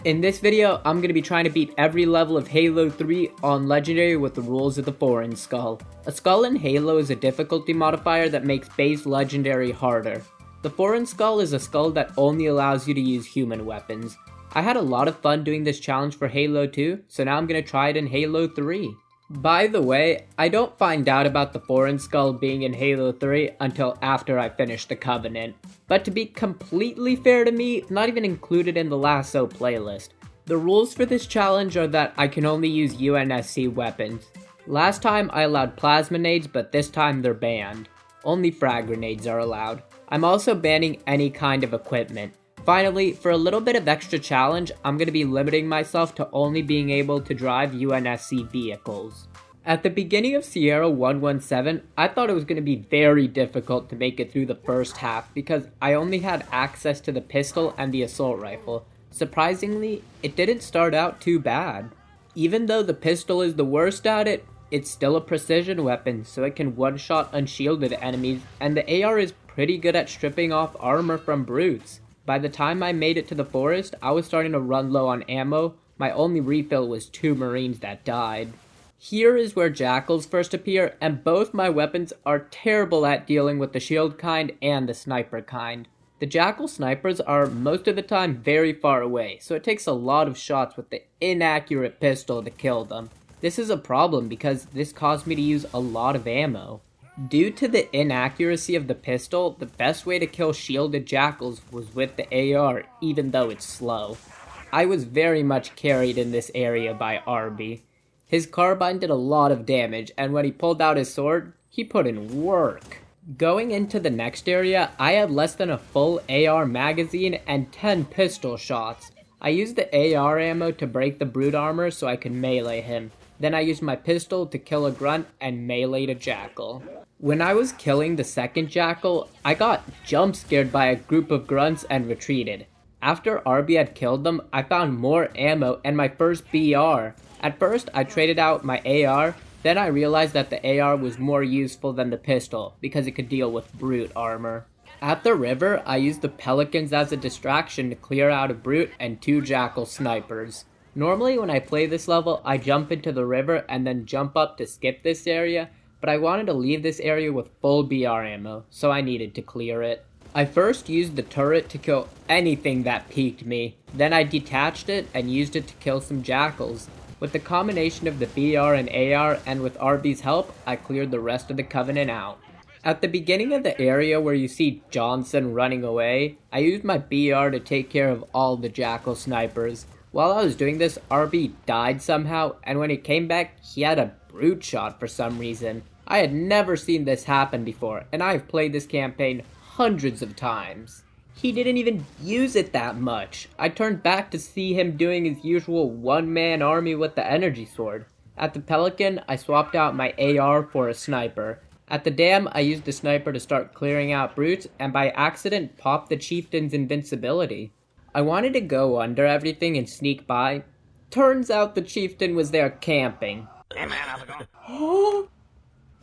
In this video, I'm going to be trying to beat every level of Halo 3 on Legendary with the rules of the Foreign Skull. A skull in Halo is a difficulty modifier that makes base Legendary harder. The Foreign Skull is a skull that only allows you to use human weapons. I had a lot of fun doing this challenge for Halo 2, so now I'm going to try it in Halo 3. By the way, I don't find out about the Foreign Skull being in Halo 3 until after I finish the Covenant. But to be completely fair to me, not even included in the Lasso playlist. The rules for this challenge are that I can only use UNSC weapons. Last time I allowed plasma nades, but this time they're banned. Only frag grenades are allowed. I'm also banning any kind of equipment. Finally, for a little bit of extra challenge, I'm going to be limiting myself to only being able to drive UNSC vehicles. At the beginning of Sierra 117, I thought it was going to be very difficult to make it through the first half because I only had access to the pistol and the assault rifle. Surprisingly, it didn't start out too bad. Even though the pistol is the worst at it, it's still a precision weapon, so it can one-shot unshielded enemies, and the AR is pretty good at stripping off armor from brutes. By the time I made it to the forest, I was starting to run low on ammo. My only refill was 2 Marines that died. Here is where Jackals first appear, and both my weapons are terrible at dealing with the shield kind and the sniper kind. The Jackal snipers are most of the time very far away, so it takes a lot of shots with the inaccurate pistol to kill them. This is a problem because this caused me to use a lot of ammo. Due to the inaccuracy of the pistol, the best way to kill shielded Jackals was with the AR, even though it's slow. I was very much carried in this area by Arby. His carbine did a lot of damage, and when he pulled out his sword, he put in work. Going into the next area, I had less than a full AR magazine and 10 pistol shots. I used the AR ammo to break the brute armor so I could melee him. Then I used my pistol to kill a grunt and meleeed a Jackal. When I was killing the second Jackal, I got jump scared by a group of grunts and retreated. After RB had killed them, I found more ammo and my first BR. At first, I traded out my AR, then I realized that the AR was more useful than the pistol because it could deal with brute armor. At the river, I used the Pelicans as a distraction to clear out a brute and 2 Jackal snipers. Normally when I play this level, I jump into the river and then jump up to skip this area, but I wanted to leave this area with full BR ammo, so I needed to clear it. I first used the turret to kill anything that piqued me, then I detached it and used it to kill some Jackals. With the combination of the BR and AR and with RB's help, I cleared the rest of the Covenant out. At the beginning of the area where you see Johnson running away, I used my BR to take care of all the Jackal snipers. While I was doing this, RB died somehow, and when he came back, he had a brute shot for some reason. I had never seen this happen before, and I have played this campaign hundreds of times. He didn't even use it that much. I turned back to see him doing his usual one-man army with the energy sword. At the Pelican, I swapped out my AR for a sniper. At the dam, I used the sniper to start clearing out brutes, and by accident popped the chieftain's invincibility. I wanted to go under everything and sneak by. Turns out the chieftain was there camping. Hey man, how's it going?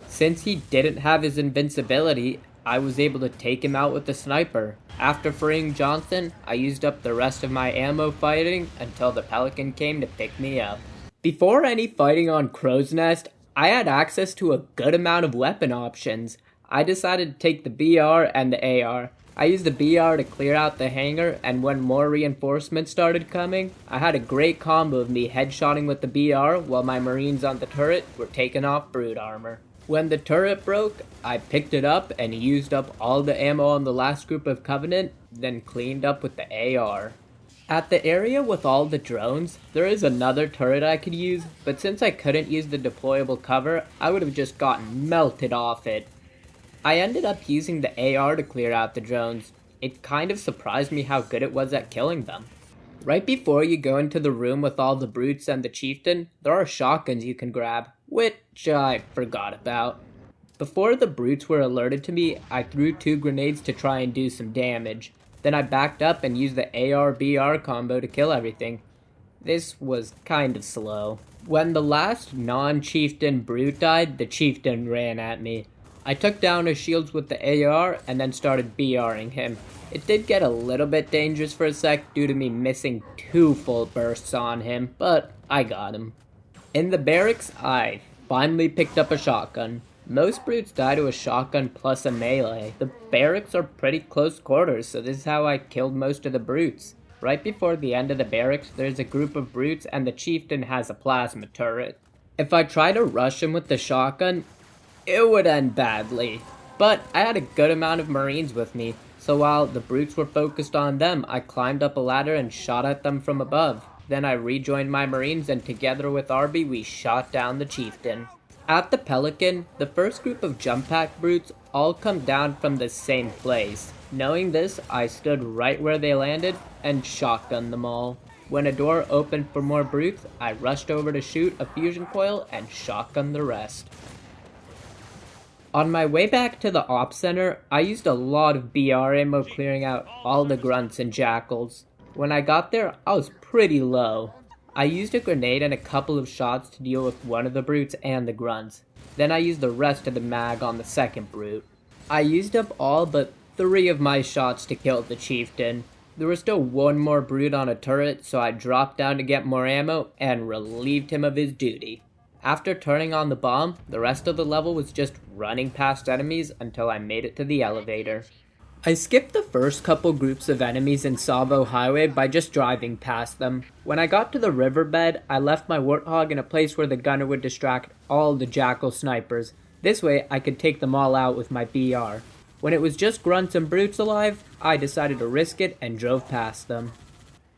Since he didn't have his invincibility, I was able to take him out with the sniper. After freeing Johnson, I used up the rest of my ammo fighting until the Pelican came to pick me up. Before any fighting on Crow's Nest, I had access to a good amount of weapon options. I decided to take the BR and the AR. I used the BR to clear out the hangar, and when more reinforcements started coming, I had a great combo of me headshotting with the BR while my Marines on the turret were taking off brute armor. When the turret broke, I picked it up and used up all the ammo on the last group of Covenant, then cleaned up with the AR. At the area with all the drones, there is another turret I could use, but since I couldn't use the deployable cover, I would have just gotten melted off it. I ended up using the AR to clear out the drones. It kind of surprised me how good it was at killing them. Right before you go into the room with all the brutes and the chieftain, there are shotguns you can grab, which I forgot about. Before the brutes were alerted to me, I threw 2 grenades to try and do some damage. Then I backed up and used the AR-BR combo to kill everything. This was kind of slow. When the last non-chieftain brute died, the chieftain ran at me. I took down his shields with the AR and then started BRing him. It did get a little bit dangerous for a sec due to me missing 2 full bursts on him, but I got him. In the barracks, I finally picked up a shotgun. Most brutes die to a shotgun plus a melee. The barracks are pretty close quarters, so this is how I killed most of the brutes. Right before the end of the barracks, there's a group of brutes and the chieftain has a plasma turret. If I try to rush him with the shotgun, it would end badly. But I had a good amount of marines with me, so while the brutes were focused on them, I climbed up a ladder and shot at them from above. Then I rejoined my marines and together with Arby we shot down the chieftain. At the Pelican, the first group of jump pack brutes all come down from the same place. Knowing this, I stood right where they landed and shotgunned them all. When a door opened for more brutes, I rushed over to shoot a fusion coil and shotgunned the rest. On my way back to the op center, I used a lot of BR ammo clearing out all the grunts and jackals. When I got there, I was pretty low. I used a grenade and a couple of shots to deal with one of the brutes and the grunts. Then I used the rest of the mag on the second brute. I used up all but 3 of my shots to kill the chieftain. There was still 1 more brute on a turret, so I dropped down to get more ammo and relieved him of his duty. After turning on the bomb, the rest of the level was just running past enemies until I made it to the elevator. I skipped the first couple groups of enemies in Tsavo Highway by just driving past them. When I got to the riverbed, I left my Warthog in a place where the gunner would distract all the jackal snipers. This way, I could take them all out with my BR. When it was just grunts and brutes alive, I decided to risk it and drove past them.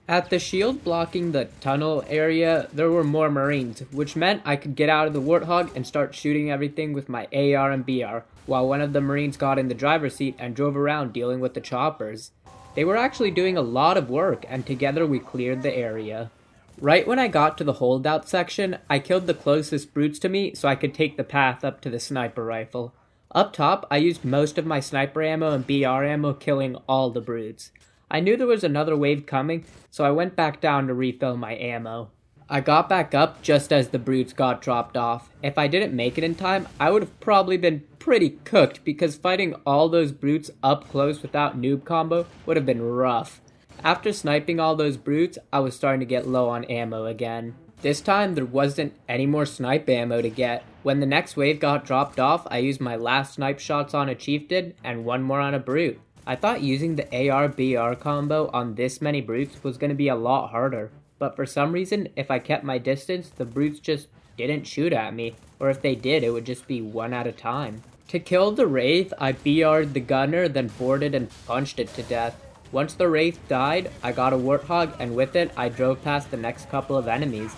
At the shield blocking the tunnel area, there were more marines, which meant I could get out of the Warthog and start shooting everything with my AR and BR, while one of the marines got in the driver's seat and drove around dealing with the choppers. They were actually doing a lot of work, and together we cleared the area. Right when I got to the holdout section, I killed the closest brutes to me so I could take the path up to the sniper rifle. Up top, I used most of my sniper ammo and BR ammo killing all the brutes. I knew there was another wave coming, so I went back down to refill my ammo. I got back up just as the brutes got dropped off. If I didn't make it in time, I would have probably been pretty cooked because fighting all those brutes up close without noob combo would have been rough. After sniping all those brutes, I was starting to get low on ammo again. This time there wasn't any more snipe ammo to get. When the next wave got dropped off, I used my last snipe shots on a chieftain and 1 more on a brute. I thought using the AR-BR combo on this many brutes was going to be a lot harder, but for some reason, if I kept my distance, the brutes just didn't shoot at me, or if they did, it would just be 1 at a time. To kill the Wraith, I BR'd the gunner, then boarded and punched it to death. Once the Wraith died, I got a Warthog, and with it, I drove past the next couple of enemies.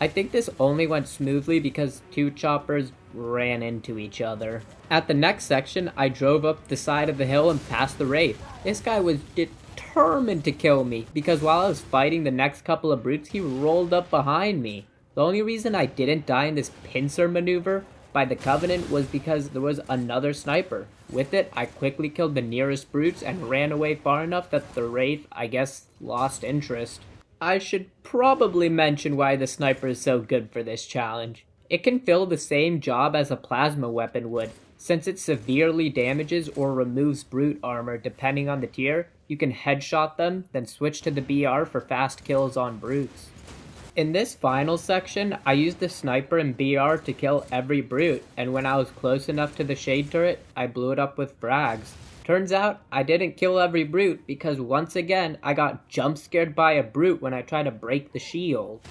I think this only went smoothly because 2 choppers ran into each other. At the next section, I drove up the side of the hill and passed the Wraith. This guy was determined to kill me because while I was fighting the next couple of brutes, he rolled up behind me. The only reason I didn't die in this pincer maneuver by the Covenant was because there was another sniper. With it, I quickly killed the nearest brutes and ran away far enough that the Wraith, I guess, lost interest. I should probably mention why the sniper is so good for this challenge. It can fill the same job as a plasma weapon would. Since it severely damages or removes brute armor depending on the tier, you can headshot them, then switch to the BR for fast kills on brutes. In this final section, I used the sniper and BR to kill every brute, and when I was close enough to the shade turret, I blew it up with frags. Turns out, I didn't kill every brute because once again, I got jump scared by a brute when I tried to break the shield.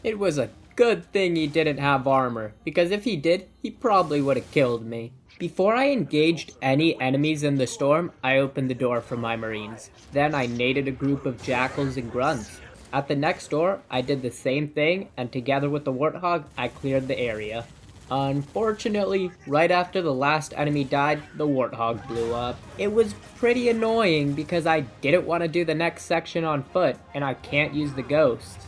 It was a good thing he didn't have armor, because if he did, he probably would have killed me. Before I engaged any enemies in the storm, I opened the door for my marines. Then I naded a group of jackals and grunts. At the next door, I did the same thing, and together with the Warthog, I cleared the area. Unfortunately, right after the last enemy died, the Warthog blew up. It was pretty annoying because I didn't want to do the next section on foot, and I can't use the ghost.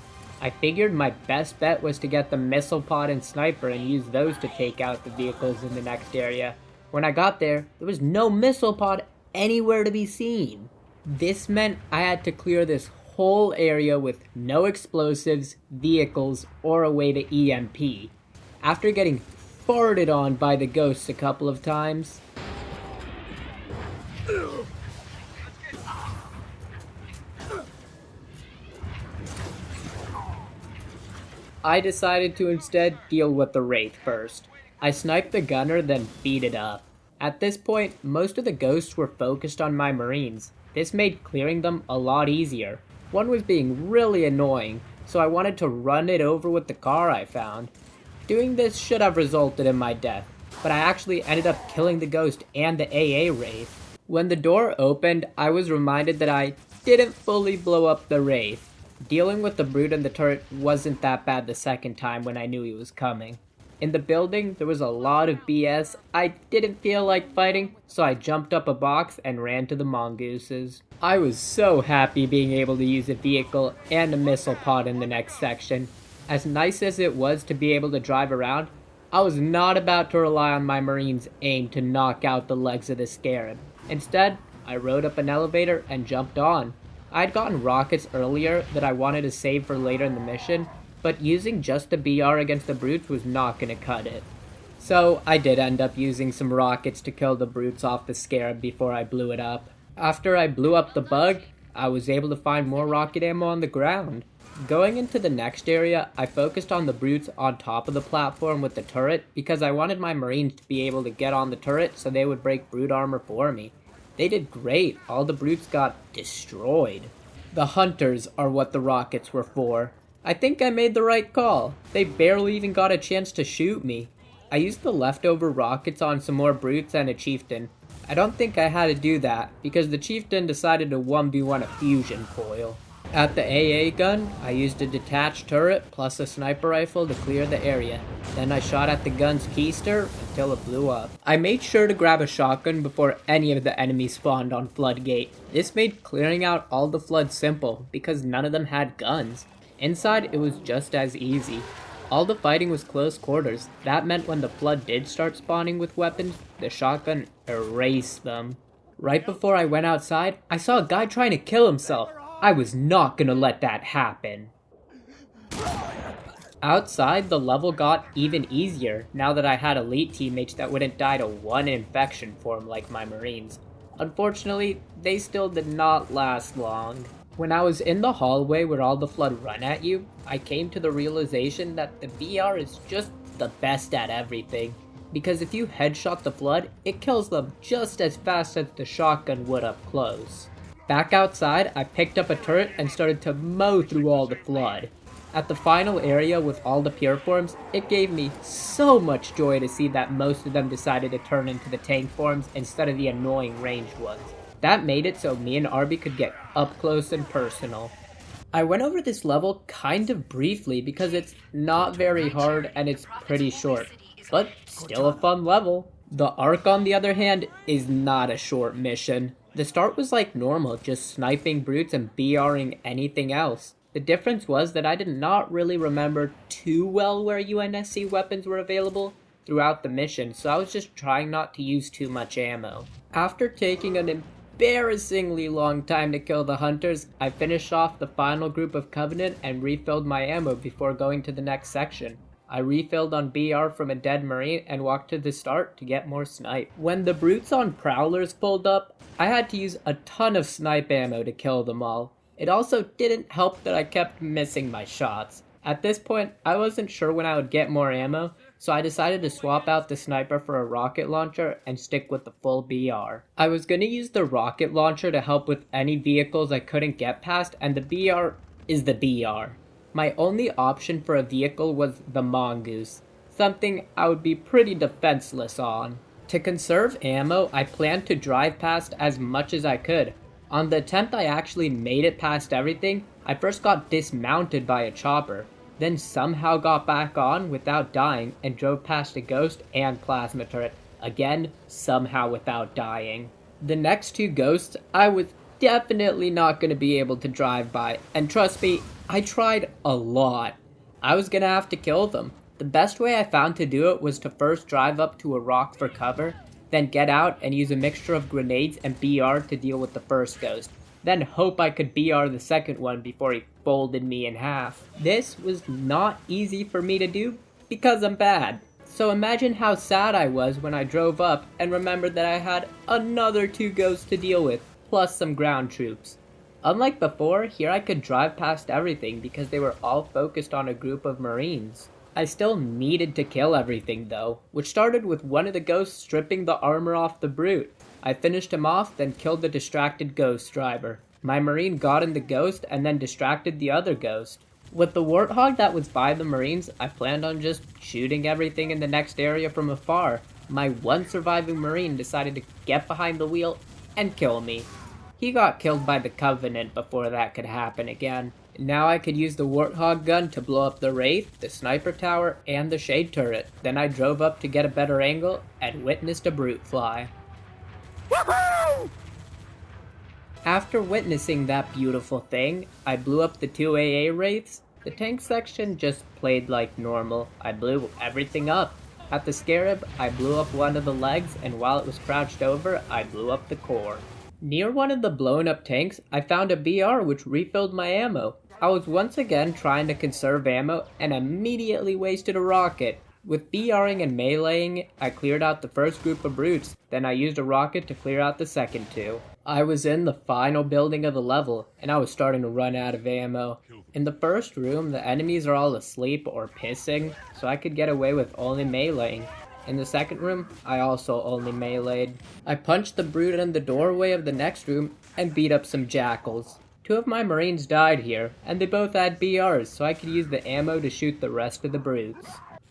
I figured my best bet was to get the missile pod and sniper and use those to take out the vehicles in the next area. When I got there, there was no missile pod anywhere to be seen. This meant I had to clear this whole area with no explosives, vehicles, or a way to EMP. After getting farted on by the ghosts a couple of times. I decided to instead deal with the Wraith first. I sniped the gunner, then beat it up. At this point, most of the ghosts were focused on my marines. This made clearing them a lot easier. One was being really annoying, so I wanted to run it over with the car I found. Doing this should have resulted in my death, but I actually ended up killing the ghost and the AA Wraith. When the door opened, I was reminded that I didn't fully blow up the Wraith. Dealing with the brute and the turret wasn't that bad the second time when I knew he was coming. In the building, there was a lot of BS. I didn't feel like fighting, so I jumped up a box and ran to the mongooses. I was so happy being able to use a vehicle and a missile pod in the next section. As nice as it was to be able to drive around, I was not about to rely on my marines' aim to knock out the legs of the scarab. Instead, I rode up an elevator and jumped on. I'd gotten rockets earlier that I wanted to save for later in the mission, but using just the BR against the brutes was not going to cut it. So I did end up using some rockets to kill the brutes off the scarab before I blew it up. After I blew up the bug, I was able to find more rocket ammo on the ground. Going into the next area, I focused on the brutes on top of the platform with the turret because I wanted my marines to be able to get on the turret so they would break brute armor for me. They did great. All the brutes got destroyed. The hunters are what the rockets were for. I think I made the right call. They barely even got a chance to shoot me. I used the leftover rockets on some more brutes and a chieftain. I don't think I had to do that because the chieftain decided to 1v1 a fusion coil. At the AA gun, I used a detached turret plus a sniper rifle to clear the area. Then I shot at the gun's keister until it blew up. I made sure to grab a shotgun before any of the enemies spawned on Floodgate. This made clearing out all the floods simple because none of them had guns. Inside, it was just as easy. All the fighting was close quarters. That meant when the flood did start spawning with weapons, the shotgun erased them. Right before I went outside, I saw a guy trying to kill himself. I was not gonna let that happen. Outside, the level got even easier now that I had elite teammates that wouldn't die to one infection form like my marines. Unfortunately, they still did not last long. When I was in the hallway where all the flood run at you, I came to the realization that the BR is just the best at everything. Because if you headshot the flood, it kills them just as fast as the shotgun would up close. Back outside, I picked up a turret and started to mow through all the flood. At the final area with all the pure forms, it gave me so much joy to see that most of them decided to turn into the tank forms instead of the annoying ranged ones. That made it so me and Arby could get up close and personal. I went over this level kind of briefly because it's not very hard and it's pretty short, but still a fun level. The Ark, on the other hand, is not a short mission. The start was like normal, just sniping brutes and BRing anything else. The difference was that I did not really remember too well where UNSC weapons were available throughout the mission, so I was just trying not to use too much ammo. After taking an embarrassingly long time to kill the hunters, I finished off the final group of Covenant and refilled my ammo before going to the next section. I refilled on BR from a dead marine and walked to the start to get more snipe. When the brutes on prowlers pulled up, I had to use a ton of snipe ammo to kill them all. It also didn't help that I kept missing my shots. At this point, I wasn't sure when I would get more ammo, so I decided to swap out the sniper for a rocket launcher and stick with the full BR. I was going to use the rocket launcher to help with any vehicles I couldn't get past, and the BR is the BR. My only option for a vehicle was the mongoose, something I would be pretty defenseless on. To conserve ammo, I planned to drive past as much as I could. On the attempt I actually made it past everything, I first got dismounted by a chopper, then somehow got back on without dying and drove past a ghost and plasma turret, again somehow without dying. The next two ghosts I was definitely not going to be able to drive by, and trust me, I tried a lot. I was going to have to kill them. The best way I found to do it was to first drive up to a rock for cover, then get out and use a mixture of grenades and BR to deal with the first ghost, then hope I could BR the second one before he folded me in half. This was not easy for me to do because I'm bad, So imagine how sad I was when I drove up and remembered that I had another 2 ghosts to deal with, plus some ground troops. Unlike before, here I could drive past everything because they were all focused on a group of Marines. I still needed to kill everything though, which started with one of the ghosts stripping the armor off the brute. I finished him off, then killed the distracted ghost driver. My Marine got in the ghost and then distracted the other ghost. With the warthog that was by the Marines, I planned on just shooting everything in the next area from afar. My one surviving Marine decided to get behind the wheel and kill me. He got killed by the Covenant before that could happen again. Now I could use the Warthog gun to blow up the Wraith, the Sniper Tower, and the Shade Turret. Then I drove up to get a better angle and witnessed a brute fly. Woohoo! After witnessing that beautiful thing, I blew up the 2 AA Wraiths. The tank section just played like normal. I blew everything up. At the Scarab, I blew up one of the legs, and while it was crouched over, I blew up the core. Near one of the blown up tanks, I found a BR which refilled my ammo. I was once again trying to conserve ammo and immediately wasted a rocket. With BRing and meleeing, I cleared out the first group of brutes, then I used a rocket to clear out the second 2. I was in the final building of the level, and I was starting to run out of ammo. In the first room, the enemies are all asleep or pissing, so I could get away with only meleeing. In the second room, I also only meleeed. I punched the brute in the doorway of the next room and beat up some jackals. 2 of my Marines died here, and they both had BRs, so I could use the ammo to shoot the rest of the brutes.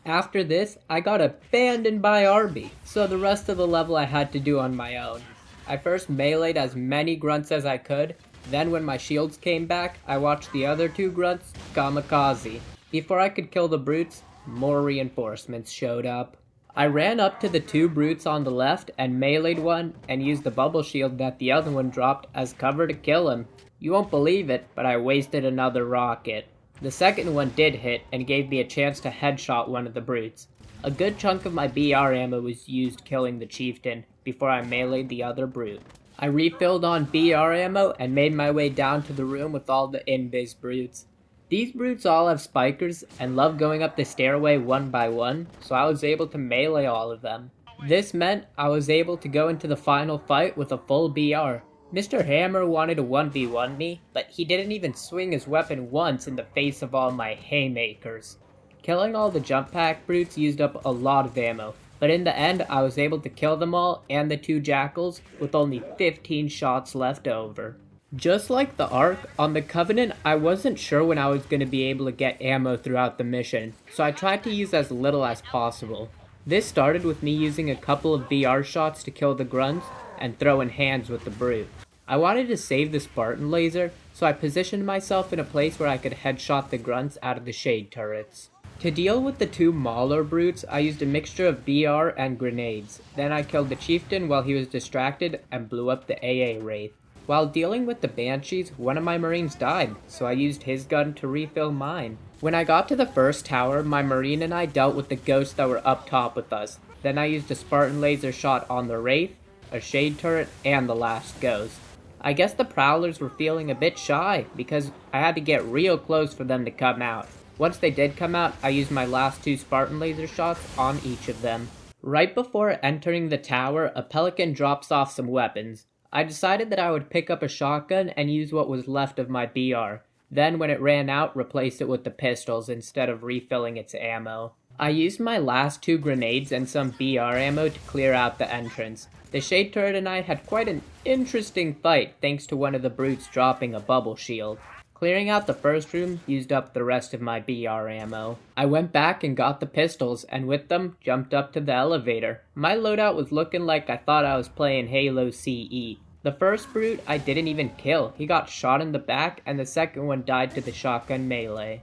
After this, I got abandoned by Arby, so the rest of the level I had to do on my own. I first meleeed as many grunts as I could, then when my shields came back, I watched the other 2 grunts kamikaze. Before I could kill the brutes, more reinforcements showed up. I ran up to the 2 brutes on the left and meleeed one and used the bubble shield that the other one dropped as cover to kill him. You won't believe it, but I wasted another rocket. The second one did hit and gave me a chance to headshot one of the brutes. A good chunk of my BR ammo was used killing the chieftain before I meleeed the other brute. I refilled on BR ammo and made my way down to the room with all the in-base brutes. These brutes all have spikers and love going up the stairway one by one, so I was able to melee all of them. This meant I was able to go into the final fight with a full BR. Mr. Hammer wanted to 1v1 me, but he didn't even swing his weapon once in the face of all my haymakers. Killing all the jump pack brutes used up a lot of ammo, but in the end I was able to kill them all and the 2 jackals with only 15 shots left over. Just like the Ark, on the Covenant I wasn't sure when I was going to be able to get ammo throughout the mission, so I tried to use as little as possible. This started with me using a couple of BR shots to kill the grunts and throwing hands with the brute. I wanted to save the Spartan laser, so I positioned myself in a place where I could headshot the grunts out of the shade turrets. To deal with the 2 Mauler brutes, I used a mixture of BR and grenades. Then I killed the chieftain while he was distracted and blew up the AA Wraith. While dealing with the Banshees, one of my Marines died, so I used his gun to refill mine. When I got to the first tower, my Marine and I dealt with the ghosts that were up top with us. Then I used a Spartan laser shot on the Wraith, a shade turret, and the last ghost. I guess the Prowlers were feeling a bit shy, because I had to get real close for them to come out. Once they did come out, I used my last 2 Spartan laser shots on each of them. Right before entering the tower, a Pelican drops off some weapons. I decided that I would pick up a shotgun and use what was left of my BR. Then when it ran out, replace it with the pistols instead of refilling its ammo. I used my last 2 grenades and some BR ammo to clear out the entrance. The Shade Turret and I had quite an interesting fight thanks to one of the brutes dropping a bubble shield. Clearing out the first room used up the rest of my BR ammo. I went back and got the pistols, and with them, jumped up to the elevator. My loadout was looking like I thought I was playing Halo CE. The first brute I didn't even kill. He got shot in the back, and the second one died to the shotgun melee.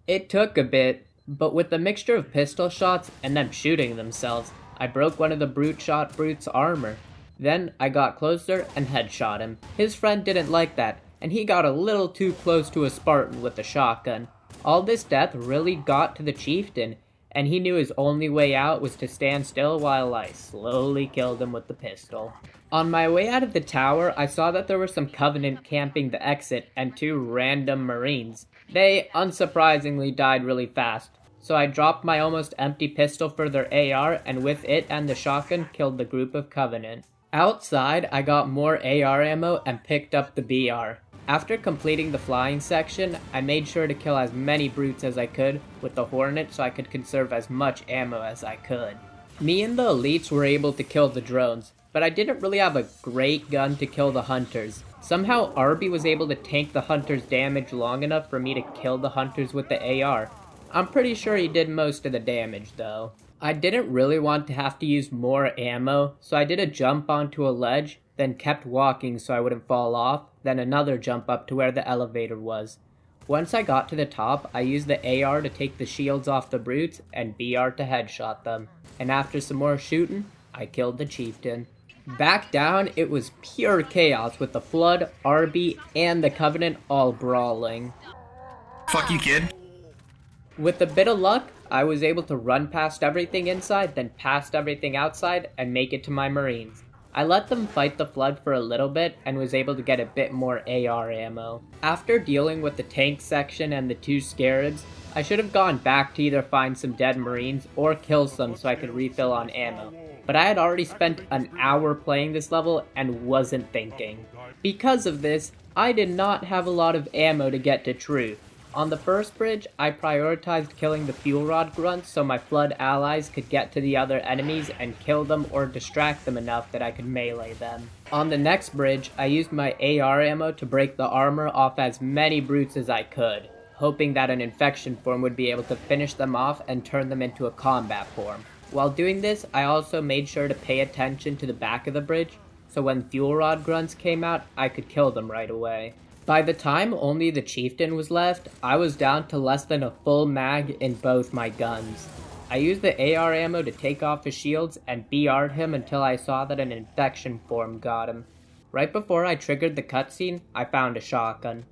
It took a bit, but with the mixture of pistol shots and them shooting themselves, I broke one of the brute's armor. Then I got closer and headshot him. His friend didn't like that, and he got a little too close to a Spartan with the shotgun. All this death really got to the chieftain, and he knew his only way out was to stand still while I slowly killed him with the pistol. On my way out of the tower, I saw that there were some Covenant camping the exit and 2 random Marines. They, unsurprisingly, died really fast. So I dropped my almost empty pistol for their AR, and with it and the shotgun killed the group of Covenant. Outside, I got more AR ammo and picked up the BR. After completing the flying section, I made sure to kill as many brutes as I could with the Hornet so I could conserve as much ammo as I could. Me and the elites were able to kill the drones, but I didn't really have a great gun to kill the hunters. Somehow Arby was able to tank the hunters' damage long enough for me to kill the hunters with the AR. I'm pretty sure he did most of the damage though. I didn't really want to have to use more ammo, so I did a jump onto a ledge, then kept walking so I wouldn't fall off, then another jump up to where the elevator was. Once I got to the top, I used the AR to take the shields off the brutes and BR to headshot them. And after some more shooting, I killed the chieftain. Back down, it was pure chaos with the Flood, Arby, and the Covenant all brawling. Fuck you, kid. With a bit of luck, I was able to run past everything inside, then past everything outside, and make it to my Marines. I let them fight the Flood for a little bit, and was able to get a bit more AR ammo. After dealing with the tank section and the 2 Scarabs, I should have gone back to either find some dead Marines or kill some so I could refill on ammo. But I had already spent an hour playing this level and wasn't thinking. Because of this, I did not have a lot of ammo to get to Truth. On the first bridge, I prioritized killing the fuel rod grunts so my Flood allies could get to the other enemies and kill them or distract them enough that I could melee them. On the next bridge, I used my AR ammo to break the armor off as many brutes as I could, hoping that an infection form would be able to finish them off and turn them into a combat form. While doing this, I also made sure to pay attention to the back of the bridge, so when fuel rod grunts came out, I could kill them right away. By the time only the chieftain was left, I was down to less than a full mag in both my guns. I used the AR ammo to take off his shields and BR'd him until I saw that an infection form got him. Right before I triggered the cutscene, I found a shotgun.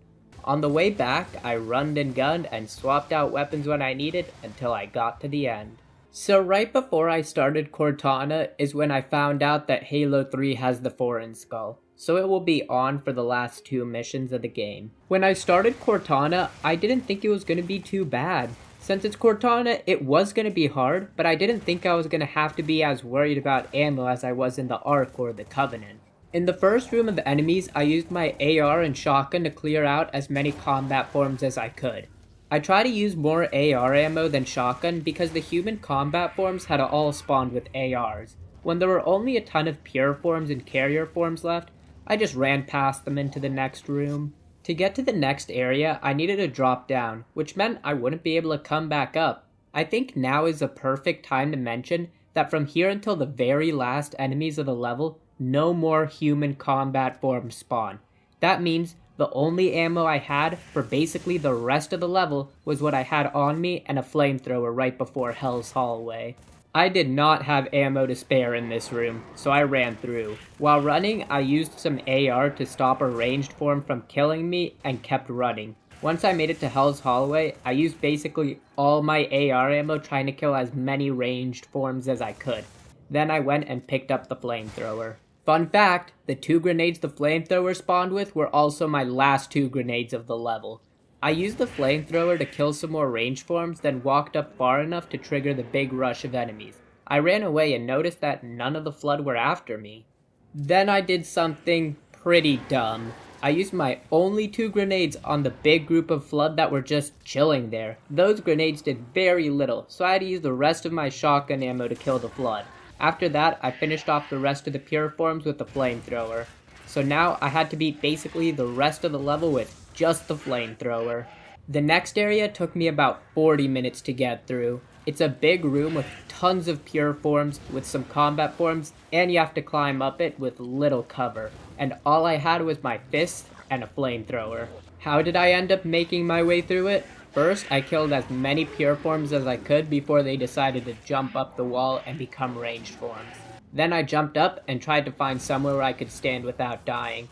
On the way back, I runned and gunned and swapped out weapons when I needed until I got to the end. So right before I started Cortana is when I found out that Halo 3 has the Foreign Skull, so it will be on for the last 2 missions of the game. When I started Cortana, I didn't think it was going to be too bad. Since it's Cortana, it was going to be hard, but I didn't think I was going to have to be as worried about ammo as I was in the Ark or the Covenant. In the first room of the enemies, I used my AR and shotgun to clear out as many combat forms as I could. I try to use more AR ammo than shotgun because the human combat forms had all spawned with ARs. When there were only a ton of pure forms and carrier forms left, I just ran past them into the next room. To get to the next area, I needed to drop down, which meant I wouldn't be able to come back up. I think now is a perfect time to mention that from here until the very last enemies of the level, no more human combat forms spawn. That means the only ammo I had for basically the rest of the level was what I had on me and a flamethrower right before Hell's Hallway. I did not have ammo to spare in this room, so I ran through. While running, I used some AR to stop a ranged form from killing me and kept running. Once I made it to Hell's Hallway, I used basically all my AR ammo trying to kill as many ranged forms as I could. Then I went and picked up the flamethrower. Fun fact, the 2 grenades the flamethrower spawned with were also my last 2 grenades of the level. I used the flamethrower to kill some more range forms, then walked up far enough to trigger the big rush of enemies. I ran away and noticed that none of the Flood were after me. Then I did something pretty dumb. I used my only 2 grenades on the big group of Flood that were just chilling there. Those grenades did very little, so I had to use the rest of my shotgun ammo to kill the Flood. After that, I finished off the rest of the pure forms with the flamethrower. So now I had to beat basically the rest of the level with just the flamethrower. The next area took me about 40 minutes to get through. It's a big room with tons of pure forms with some combat forms, and you have to climb up it with little cover. And all I had was my fists and a flamethrower. How did I end up making my way through it? First, I killed as many pure forms as I could before they decided to jump up the wall and become ranged forms. Then I jumped up and tried to find somewhere where I could stand without dying.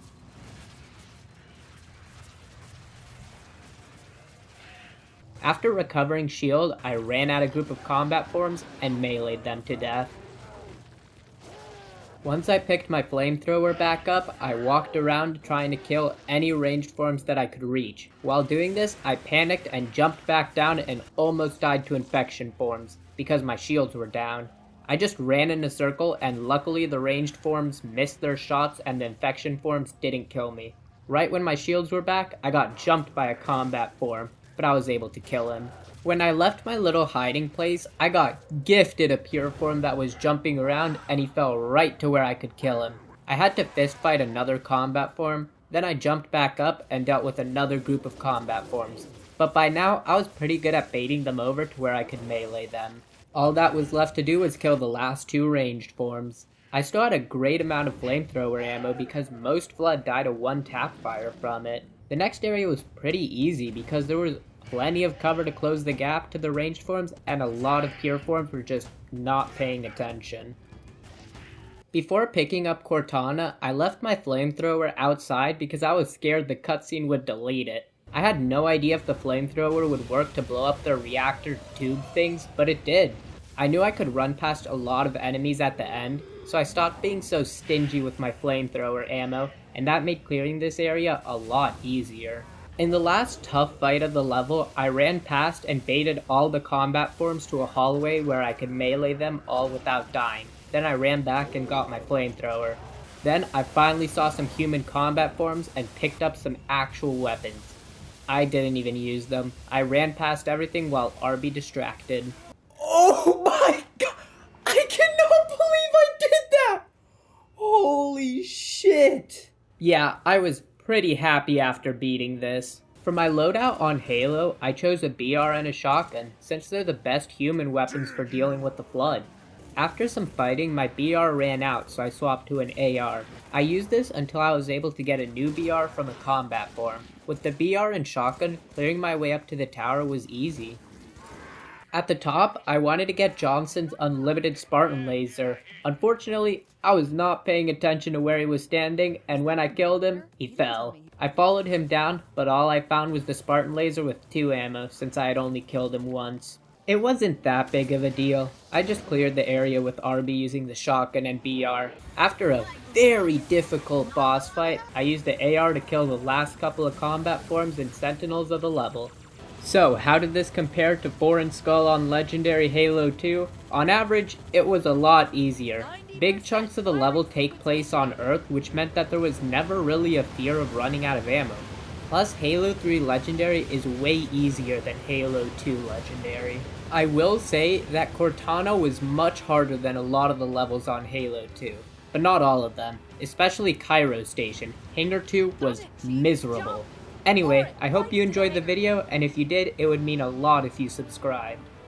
After recovering shield, I ran at a group of combat forms and meleeed them to death. Once I picked my flamethrower back up, I walked around trying to kill any ranged forms that I could reach. While doing this, I panicked and jumped back down and almost died to infection forms, because my shields were down. I just ran in a circle, and luckily the ranged forms missed their shots and the infection forms didn't kill me. Right when my shields were back, I got jumped by a combat form, but I was able to kill him. When I left my little hiding place, I got gifted a pure form that was jumping around, and he fell right to where I could kill him. I had to fist fight another combat form, then I jumped back up and dealt with another group of combat forms. But by now, I was pretty good at baiting them over to where I could melee them. All that was left to do was kill the last 2 ranged forms. I still had a great amount of flamethrower ammo because most Flood died a 1-tap fire from it. The next area was pretty easy because there was plenty of cover to close the gap to the ranged forms, and a lot of pure forms were just not paying attention. Before picking up Cortana, I left my flamethrower outside because I was scared the cutscene would delete it. I had no idea if the flamethrower would work to blow up the reactor tube things, but it did. I knew I could run past a lot of enemies at the end, so I stopped being so stingy with my flamethrower ammo, and that made clearing this area a lot easier. In the last tough fight of the level, I ran past and baited all the combat forms to a hallway where I could melee them all without dying. Then I ran back and got my flamethrower. Then I finally saw some human combat forms and picked up some actual weapons. I didn't even use them. I ran past everything while RB distracted. Oh my god! I cannot believe I did that! Holy shit! Yeah, I was pretty happy after beating this. For my loadout on Halo, I chose a BR and a shotgun, since they're the best human weapons for dealing with the Flood. After some fighting, my BR ran out, so I swapped to an AR. I used this until I was able to get a new BR from a combat form. With the BR and shotgun, clearing my way up to the tower was easy. At the top, I wanted to get Johnson's unlimited Spartan laser. Unfortunately, I was not paying attention to where he was standing, and when I killed him, he fell. I followed him down, but all I found was the Spartan laser with 2 ammo, since I had only killed him once. It wasn't that big of a deal. I just cleared the area with RB using the shotgun and BR. After a very difficult boss fight, I used the AR to kill the last couple of combat forms and sentinels of the level. So, how did this compare to Foreign Skull on Legendary Halo 2? On average, it was a lot easier. Big chunks of the level take place on Earth, which meant that there was never really a fear of running out of ammo. Plus, Halo 3 Legendary is way easier than Halo 2 Legendary. I will say that Cortana was much harder than a lot of the levels on Halo 2, but not all of them, especially Cairo Station. Hangar 2 was miserable. Anyway, I hope you enjoyed the video, and if you did, it would mean a lot if you subscribed.